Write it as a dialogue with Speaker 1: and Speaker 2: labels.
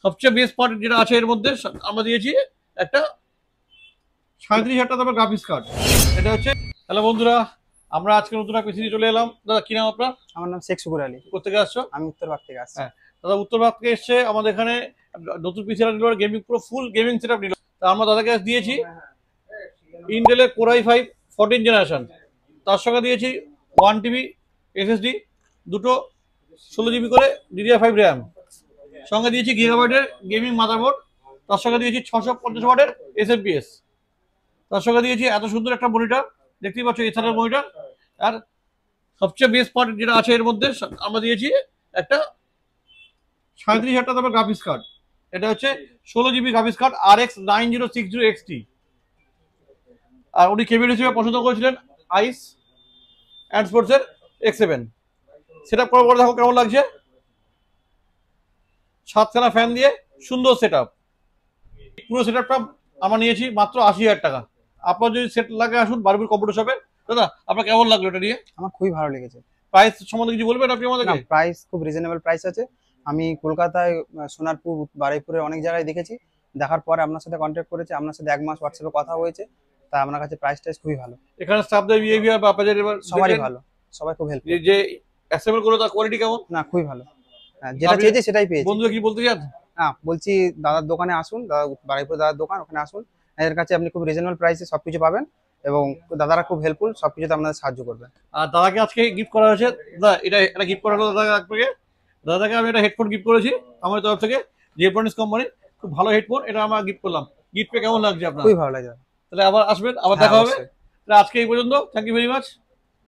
Speaker 1: সবচেয়ে best part যেটা আছে এর মধ্যে আমরা দিয়েছি একটা 37,000 টাকা দামের গ্রাফিক্স কার্ড। এটা হচ্ছে হ্যালো বন্ধুরা, আমরা আজকে নতুন একটা পিসি নিয়ে চলে এলাম। দাদা কি নাম আপনার?
Speaker 2: আমার নাম শেখ শুকুর আলী।
Speaker 1: কোথেকে আসছো?
Speaker 2: আমি উত্তরভাগ থেকে আসছি।
Speaker 1: হ্যাঁ দাদা উত্তরভাগ থেকে এসছে আমাদের এখানে নতুন পিসি নিল, গেমিং পুরো ফুল গেমিং সেটআপ নিল। তা আমরা দাদাকে দিয়েছি ইন্টেলের Core i5 14 জেনারেশন, তার সঙ্গে দিয়েছি 1 TB SSD, দুটো 16 GB করে DDR5 র্যাম, সঙ্গে দিয়েছি গিগাবাইটের গেমিং মাদারবোর্ড, তার সঙ্গে দিয়েছি 650 ওয়াটের SMPS, তার সঙ্গে দিয়েছি এত সুন্দর একটা মনিটর, দেখতেই পাচ্ছ এছাড়ার মনিটর। আর সবচেয়ে বেস্ট পার্ট যেটা আছে এর মধ্যে আমরা দিয়েছি একটা 37,000 টাকা দামের গ্রাফিক্স কার্ড। এটা হচ্ছে 16 GB graphics card RX 9060 XT। আর উনি কেবিল হিসেবে পছন্দ করেছিলেন আইস অ্যান্ড স্পোর্টসের X7। সেটআপ করার পরে দেখো কেমন লাগছে, 7খানা ফ্যান দিয়ে সুন্দর সেটআপ। পুরো সেটআপটা আমরা নিয়েছি মাত্র 80,000 টাকা। আপনার যদি সেট লাগে আসুন বারবির কম্পিউটার শপে। দাদা আপনার কেমন লাগলো এটা নিয়ে?
Speaker 2: আমার খুবই ভালো লেগেছে।
Speaker 1: প্রাইস সম্বন্ধে কিছু বলবেন আপনি আমাদেরকে?
Speaker 2: প্রাইস খুব রিজনেবল প্রাইস আছে। আমি কলকাতায়, সোনারপুর, বারুইপুরে অনেক জায়গায় দেখেছি। দেখার পরে আপনার সাথে কন্ট্যাক্ট করেছি, আপনার সাথে 1 মাস হোয়াটসঅ্যাপে কথা হয়েছে। তা আমার কাছে প্রাইস টাইস খুবই ভালো।
Speaker 1: এখানে স্টাফদের বিহেভিয়ার বা আপনাদের
Speaker 2: সবারই ভালো, সবাই খুব হেল্প।
Speaker 1: যে অ্যাসেম্বল করলো তার কোয়ালিটি কেমন?
Speaker 2: না খুবই ভালো, যেটা চেয়েছি সেটাই পেয়েছি।
Speaker 1: বন্ধুরা কি বলতে চান?
Speaker 2: হ্যাঁ বলছি, দাদার দোকানে আসুন, দাদা বারুইপুর দাদার দোকান, ওখানে আসুন। এর কাছে আপনি খুব রিজনেবল প্রাইসে সবকিছু পাবেন এবং দাদারা খুব হেল্পফুল, সবকিছুতে আপনাদের সাহায্য করবে।
Speaker 1: আর দাদাকে আজকে গিফট করা হয়েছে, দাদা এটা গিফট করা হলো দাদাকে আমি একটা হেডফোন গিফট করেছি আমার তরফ থেকে, জেব্রনিক্স কোম্পানি, খুব ভালো হেডফোন, এটা আমরা গিফট করলাম। গিফট পেয়ে কেমন লাগছে আপনার?
Speaker 2: খুবই ভালো লাগছে।
Speaker 1: তাহলে আবার আসবেন, আবার দেখা হবে। তাহলে আজকে এই পর্যন্ত, থ্যাংক ইউ ভেরি মাচ।